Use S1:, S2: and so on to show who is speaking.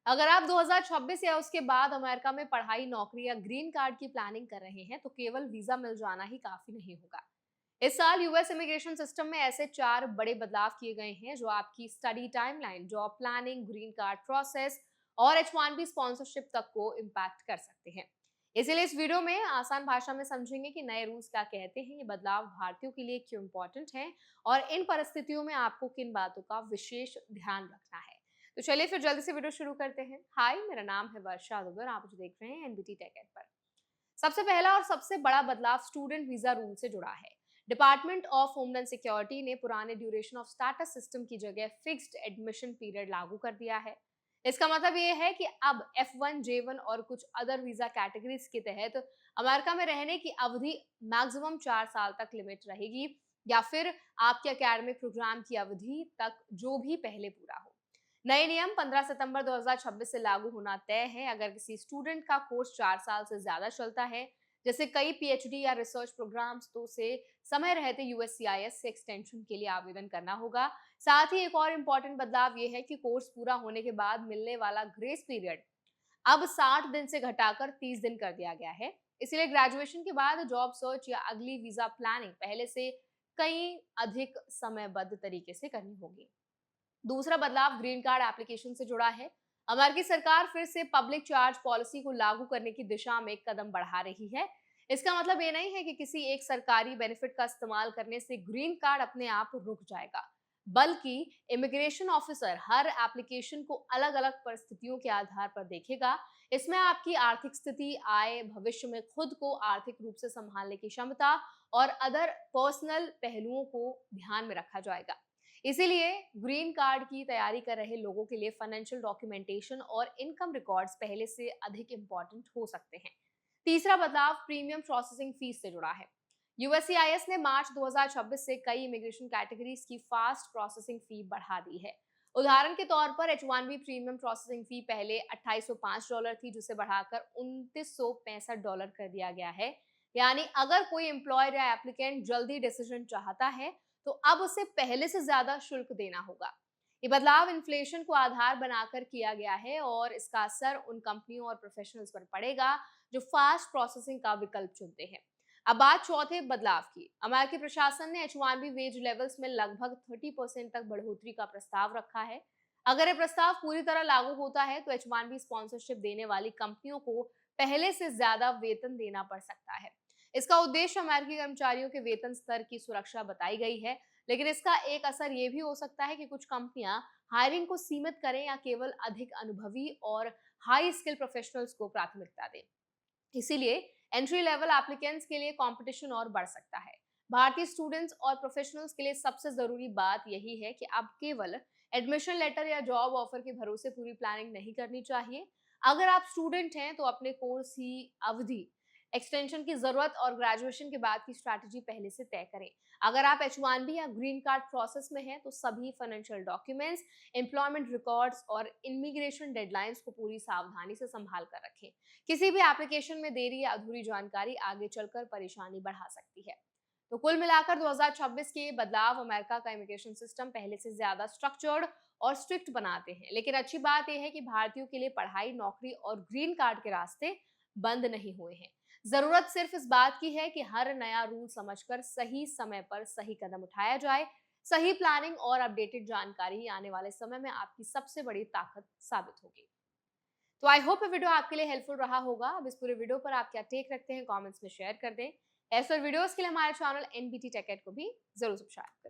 S1: अगर आप 2026 या उसके बाद अमेरिका में पढ़ाई, नौकरी या ग्रीन कार्ड की प्लानिंग कर रहे हैं, तो केवल वीजा मिल जाना ही काफी नहीं होगा। इस साल यूएस इमिग्रेशन सिस्टम में ऐसे 4 बड़े बदलाव किए गए हैं जो आपकी study timeline, job planning, green card process और H1B स्पॉन्सरशिप तक को इम्पैक्ट कर सकते हैं। इसीलिए इस वीडियो में आसान भाषा में समझेंगे कि नए रूल्स क्या कहते हैं, ये बदलाव भारतीयों के लिए क्यों इम्पोर्टेंट हैं और इन परिस्थितियों में आपको किन बातों का विशेष ध्यान रखना है। तो चलिए फिर जल्दी से वीडियो शुरू करते हैं। हाय, मेरा नाम है वर्षा दुबे और आप मुझे देख रहे हैं एनबीटी टेक एड पर। सबसे पहला और सबसे बड़ा बदलाव स्टूडेंट वीजा रूल से जुड़ा है। डिपार्टमेंट ऑफ होमलैंड सिक्योरिटी ने पुराने ड्यूरेशन ऑफ स्टेटस सिस्टम की जगह फिक्स्ड एडमिशन पीरियड लागू कर दिया है। इसका मतलब ये है कि अब F1, J1 और कुछ अदर वीजा कैटेगरीज के तहत अमेरिका में रहने की अवधि मैक्सिमम 4 साल तक लिमिट रहेगी, या फिर आपके एकेडमिक प्रोग्राम की अवधि तक जो भी पहले पूरा हो। नए नियम 15 सितंबर 2026 से लागू होना तय है। अगर किसी स्टूडेंट का कोर्स 4 साल से ज्यादा चलता है, जैसे कई पीएचडी या रिसर्च प्रोग्राम्स, तो उसे समय रहते यूएससीआईएस से एक्सटेंशन के लिए आवेदन करना होगा। साथ ही एक और इम्पोर्टेंट बदलाव यह है कि कोर्स पूरा होने के बाद मिलने वाला ग्रेस पीरियड अब 60 दिन से घटाकर 30 दिन कर दिया गया है। इसलिए ग्रेजुएशन के बाद जॉब सर्च या अगली वीजा प्लानिंग पहले से कई अधिक समयबद्ध तरीके से करनी होगी। दूसरा बदलाव ग्रीन कार्ड एप्लीकेशन से जुड़ा है। अमेरिकी सरकार फिर से पब्लिक चार्ज पॉलिसी को लागू करने की दिशा में एक कदम बढ़ा रही है। इसका मतलब ये नहीं है कि किसी एक सरकारी बेनिफिट का इस्तेमाल करने से ग्रीन कार्ड अपने आप रुक जाएगा, बल्कि इमिग्रेशन ऑफिसर हर एप्लीकेशन को अलग-अलग परिस्थितियों के आधार पर देखेगा। इसमें आपकी आर्थिक स्थिति, आय, भविष्य में खुद को आर्थिक रूप से संभालने की क्षमता और अदर पर्सनल पहलुओं को ध्यान में रखा जाएगा। इसीलिए ग्रीन कार्ड की तैयारी कर रहे लोगों के लिए फाइनेंशियल डॉक्यूमेंटेशन और इनकम रिकॉर्ड्स पहले से अधिक इंपॉर्टेंट हो सकते हैं। तीसरा बदलाव प्रीमियम प्रोसेसिंग फीस से जुड़ा है। यूएससीआईएस ने मार्च 2026 से कई इमिग्रेशन कैटेगरीज की फास्ट प्रोसेसिंग फी बढ़ा दी है। उदाहरण के तौर पर H1B प्रीमियम प्रोसेसिंग फी पहले $2805 थी, जिसे बढ़ाकर $2965 कर दिया गया है। यानी अगर कोई एम्प्लॉयर या एप्लीकेंट जल्दी डिसीजन चाहता है, तो अब उसे पहले से ज्यादा शुल्क देना होगा। ये बदलाव इन्फ्लेशन को आधार बनाकर किया गया है और इसका असर उन कंपनियों और प्रोफेशनल्स पर पड़ेगा जो फास्ट प्रोसेसिंग का विकल्प चुनते हैं। अब बात चौथे बदलाव की। अमेरिकी प्रशासन ने H1B वेज लेवल्स में लगभग 30% तक बढ़ोतरी का प्रस्ताव रखा है। अगर ये प्रस्ताव पूरी तरह लागू होता है, तो H1B स्पॉन्सरशिप देने वाली कंपनियों को पहले से ज्यादा वेतन देना पड़ सकता है। इसका उद्देश्य अमेरिकी कर्मचारियों के वेतन स्तर की सुरक्षा बताई गई है, लेकिन इसका एक असर ये भी हो सकता है कि कुछ कंपनियां हायरिंग को सीमित करें या केवल अधिक अनुभवी और हाई स्किल प्रोफेशनल्स को प्राथमिकता दें। इसीलिए एंट्री लेवल एप्लीकेंट्स के लिए कंपटीशन और बढ़ सकता है। भारतीय स्टूडेंट्स और प्रोफेशनल्स के लिए सबसे जरूरी बात यही है कि अब केवल एडमिशन लेटर या जॉब ऑफर के भरोसे पूरी प्लानिंग नहीं करनी चाहिए। अगर आप स्टूडेंट हैं, तो अपने कोर्स की अवधि, एक्सटेंशन की जरूरत और ग्रेजुएशन के बाद की स्ट्रैटेजी पहले से तय करें। अगर आप H1B या ग्रीन कार्ड प्रोसेस में हैं, तो सभी फाइनेंशियल डॉक्यूमेंट्स, एम्प्लॉयमेंट रिकॉर्ड्स और इमिग्रेशन डेडलाइंस को पूरी सावधानी से संभाल कर रखें। किसी भी एप्लीकेशन में देरी या अधूरी जानकारी आगे चलकर परेशानी बढ़ा सकती है। तो कुल मिलाकर 2026 के बदलाव अमेरिका का इमिग्रेशन सिस्टम पहले से ज्यादा स्ट्रक्चर्ड और स्ट्रिक्ट बनाते हैं, लेकिन अच्छी बात यह है कि भारतीयों के लिए पढ़ाई, नौकरी और ग्रीन कार्ड के रास्ते बंद नहीं हुए हैं। जरूरत सिर्फ इस बात की है कि हर नया रूल समझकर सही समय पर सही कदम उठाया जाए। सही प्लानिंग और अपडेटेड जानकारी आने वाले समय में आपकी सबसे बड़ी ताकत साबित होगी। तो आई होप ये वीडियो आपके लिए हेल्पफुल रहा होगा। अब इस पूरे वीडियो पर आप क्या टेक रखते हैं, कमेंट्स में शेयर कर दें। ऐसे वीडियोस के लिए हमारे चैनल एनबीटी टेक एड को भी जरूर सब्सक्राइब